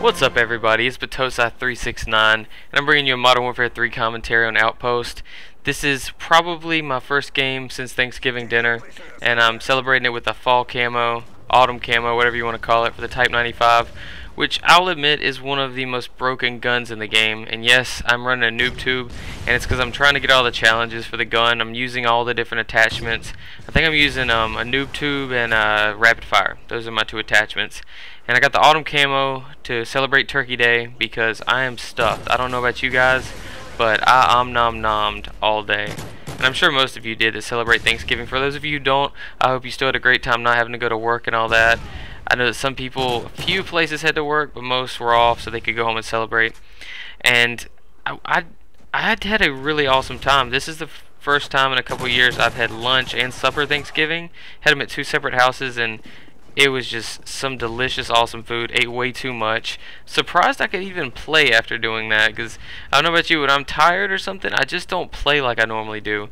What's up, everybody? It's Batosa369, and I'm bringing you a Modern Warfare 3 commentary on Outpost. This is probably my first game since Thanksgiving dinner, and I'm celebrating it with a fall camo, autumn camo, whatever you want to call it, for the Type 95, which I'll admit is one of the most broken guns in the game. And yes, I'm running a noob tube, and it's because I'm trying to get all the challenges for the gun. I'm using all the different attachments. I think I'm using a noob tube and rapid fire. Those are my two attachments. And I got the autumn camo to celebrate Turkey Day because I am stuffed. I don't know about you guys, but I nom-nommed all day. And I'm sure most of you did to celebrate Thanksgiving. For those of you who don't, I hope you still had a great time not having to go to work and all that. I know that some people, a few places had to work, but most were off so they could go home and celebrate. And I had a really awesome time. This is the first time in a couple years I've had lunch and supper Thanksgiving. Had them at two separate houses, and it was just some delicious, awesome food. Ate way too much. Surprised I could even play after doing that, because I don't know about you, when I'm tired or something, I just don't play like I normally do.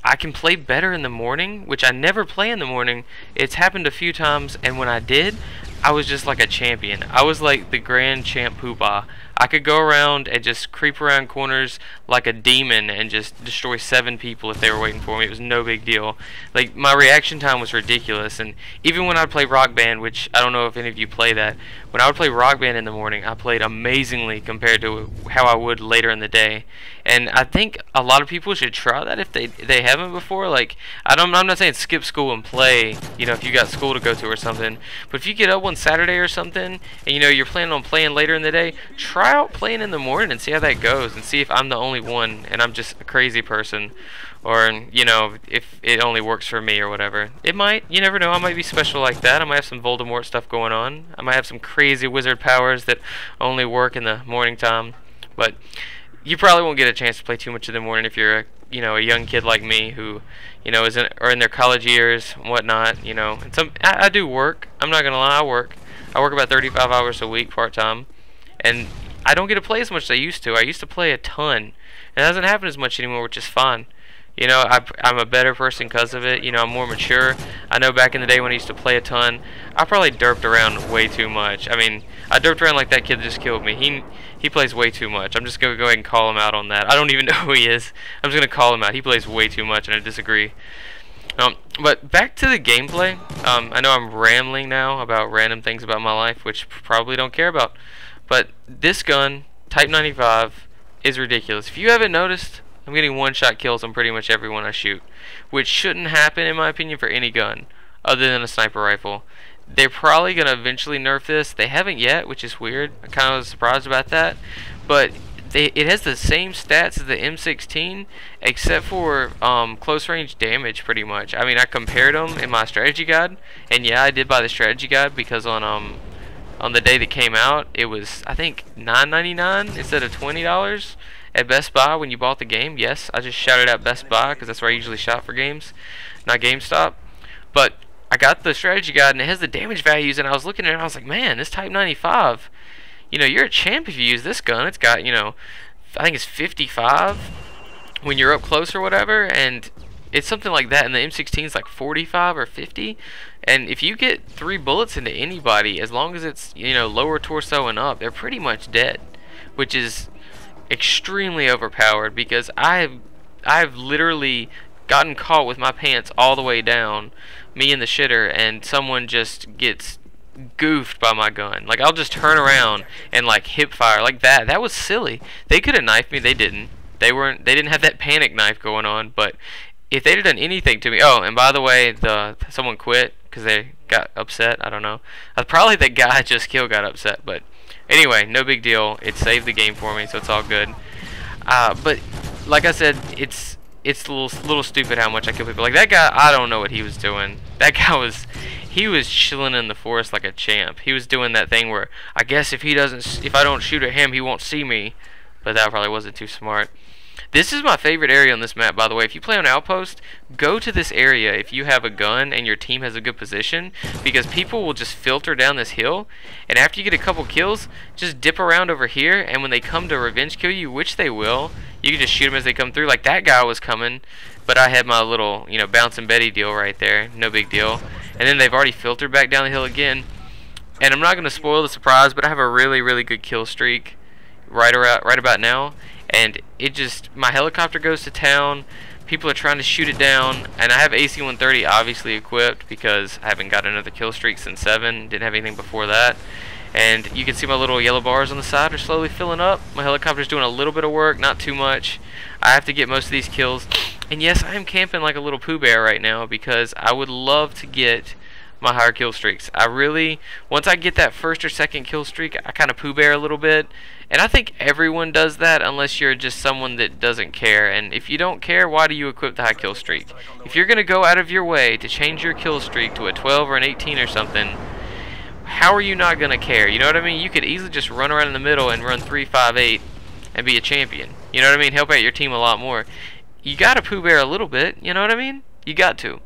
I can play better in the morning, which I never play in the morning. It's happened a few times, and when I did, I was just like a champion. I was like the grand champ poobah. I could go around and just creep around corners like a demon and just destroy 7 people if they were waiting for me. It was no big deal. Like, my reaction time was ridiculous. And even when I'd play Rock Band, which I don't know if any of you play that, when I would play Rock Band in the morning, I played amazingly compared to how I would later in the day. And I think a lot of people should try that if they haven't before. Like, I'm not saying skip school and play, you know, if you got school to go to or something. But if you get up one Saturday or something, and you know you're planning on playing later in the day, try out playing in the morning and see how that goes, and see if I'm the only one and I'm just a crazy person, or you know, if it only works for me or whatever. It might, you never know. I might be special like that. I might have some Voldemort stuff going on. I might have some crazy wizard powers that only work in the morning time. But you probably won't get a chance to play too much in the morning if you're a young kid like me who, you know, are in their college years and whatnot. You know, and I do work. I'm not gonna lie, I work about 35 hours a week part-time, and I don't get to play as much as I used to. I used to play a ton. It doesn't happen as much anymore, which is fine. You know, I'm a better person because of it. You know, I'm more mature. I know back in the day when I used to play a ton, I probably derped around way too much. I mean, I derped around like that kid that just killed me. He plays way too much. I'm just going to go ahead and call him out on that. I don't even know who he is. I'm just going to call him out. He plays way too much, and I disagree. But back to the gameplay. I know I'm rambling now about random things about my life, which probably don't care about. But this gun, Type 95, is ridiculous. If you haven't noticed, I'm getting one-shot kills on pretty much everyone I shoot, which shouldn't happen, in my opinion, for any gun other than a sniper rifle. They're probably going to eventually nerf this. They haven't yet, which is weird. I kind of was surprised about that. But it has the same stats as the M16, except for close-range damage, pretty much. I mean, I compared them in my strategy guide, and yeah, I did buy the strategy guide because on the day that came out, it was, I think, $9.99 instead of $20 at Best Buy when you bought the game. Yes, I just shouted out Best Buy because that's where I usually shop for games, not GameStop. But I got the strategy guide, and it has the damage values, and I was looking at it, and I was like, man, this Type 95, you know, you're a champ if you use this gun. It's got, you know, I think it's 55 when you're up close or whatever, and it's something like that, and the M16 is like 45 or 50. And if you get 3 bullets into anybody, as long as it's, you know, lower torso and up, they're pretty much dead, which is extremely overpowered, because I've literally gotten caught with my pants all the way down, me in the shitter, and someone just gets goofed by my gun. Like, I'll just turn around and like hip fire like that. That was silly. They could have knifed me. They didn't. They didn't have that panic knife going on. But if they'd have done anything to me, oh, and by the way, someone quit because they got upset. I don't know. Probably the guy I just killed got upset, but anyway, no big deal. It saved the game for me, so it's all good. But like I said, it's a little stupid how much I kill people. Like that guy, I don't know what he was doing. That guy was chilling in the forest like a champ. He was doing that thing where, I guess if I don't shoot at him, he won't see me. But that probably wasn't too smart. This is my favorite area on this map, by the way. If you play on Outpost, go to this area if you have a gun and your team has a good position, because people will just filter down this hill, and after you get a couple kills, just dip around over here, and when they come to revenge kill you, which they will, you can just shoot them as they come through. Like that guy was coming, but I had my little, you know, bouncing Betty deal right there. No big deal. And then they've already filtered back down the hill again. And I'm not going to spoil the surprise, but I have a really, really good kill streak right about now. And it just, my helicopter goes to town. People are trying to shoot it down, and I have AC-130 obviously equipped because I haven't got another kill streak since 7. Didn't have anything before that. And you can see my little yellow bars on the side are slowly filling up. My helicopter's doing a little bit of work, not too much. I have to get most of these kills. And yes, I am camping like a little Pooh Bear right now because I would love to get my higher kill streaks. I really, once I get that first or second kill streak, I kind of Pooh Bear a little bit. And I think everyone does that unless you're just someone that doesn't care. And if you don't care, why do you equip the high kill streak? If you're going to go out of your way to change your kill streak to a 12 or an 18 or something, how are you not going to care? You know what I mean? You could easily just run around in the middle and run 3-5-8 and be a champion. You know what I mean? Help out your team a lot more. You got to Pooh Bear a little bit. You know what I mean? You got to.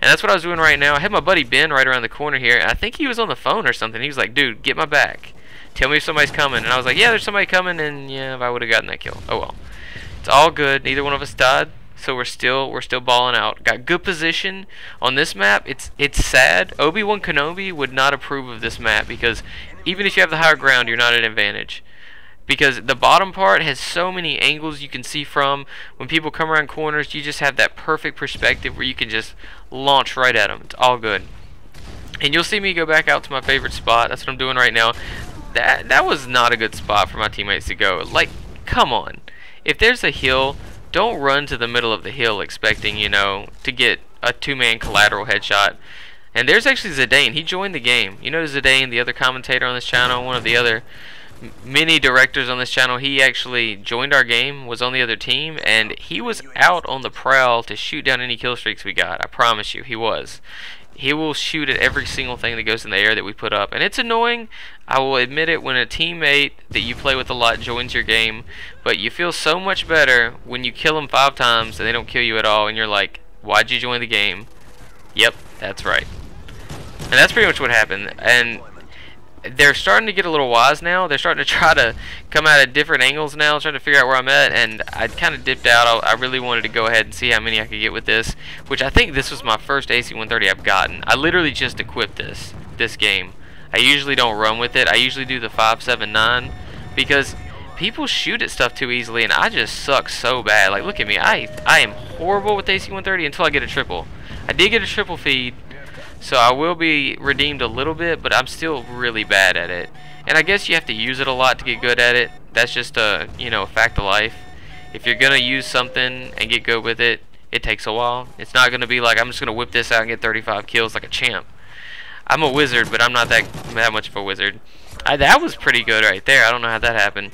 And that's what I was doing right now. I had my buddy Ben right around the corner here. And I think he was on the phone or something. He was like, dude, get my back. Tell me if somebody's coming. And I was like, yeah, there's somebody coming. And yeah, if I would have gotten that kill. Oh well. It's all good. Neither one of us died. So we're still balling out. Got good position on this map. It's sad. Obi-Wan Kenobi would not approve of this map because even if you have the higher ground, you're not at an advantage. Because the bottom part has so many angles you can see from. When people come around corners, you just have that perfect perspective where you can just launch right at them. It's all good. And you'll see me go back out to my favorite spot. That's what I'm doing right now. That was not a good spot for my teammates to go. Like, come on. If there's a hill, don't run to the middle of the hill expecting, you know, to get a 2-man collateral headshot. And there's actually Zidane. He joined the game. You know Zidane, the other commentator on this channel, one of the other many directors on this channel. He actually joined our game, was on the other team, and he was out on the prowl to shoot down any kill streaks we got. I promise you, he was. He will shoot at every single thing that goes in the air that we put up. And it's annoying, I will admit it, when a teammate that you play with a lot joins your game. But you feel so much better when you kill them 5 times and they don't kill you at all. And you're like, why'd you join the game? Yep, that's right. And that's pretty much what happened. And they're starting to get a little wise now. They're starting to try to come out at different angles now, trying to figure out where I'm at, and I kind of dipped out. I really wanted to go ahead and see how many I could get with this, which I think this was my first AC-130 I've gotten. I literally just equipped this game. I usually don't run with it. I usually do the 5.7.9 because people shoot at stuff too easily, and I just suck so bad. Like, look at me. I am horrible with AC-130 until I get a triple. I did get a triple feed, so I will be redeemed a little bit, but I'm still really bad at it. And I guess you have to use it a lot to get good at it. That's just a, you know, a fact of life. If you're gonna use something and get good with it, it takes a while. It's not gonna be like I'm just gonna whip this out and get 35 kills like a champ. I'm a wizard, but I'm not that much of a wizard. That was pretty good right there. I don't know how that happened.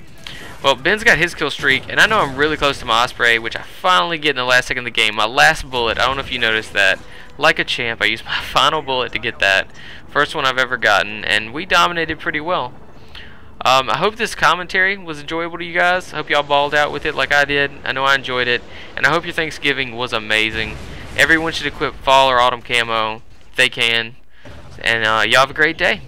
Well, Ben's got his kill streak, and I know I'm really close to my Osprey, which I finally get in the last second of the game. My last bullet, I don't know if you noticed that. Like a champ, I used my final bullet to get that. First one I've ever gotten, and we dominated pretty well. I hope this commentary was enjoyable to you guys. I hope y'all balled out with it like I did. I know I enjoyed it, and I hope your Thanksgiving was amazing. Everyone should equip fall or autumn camo if they can. And y'all have a great day.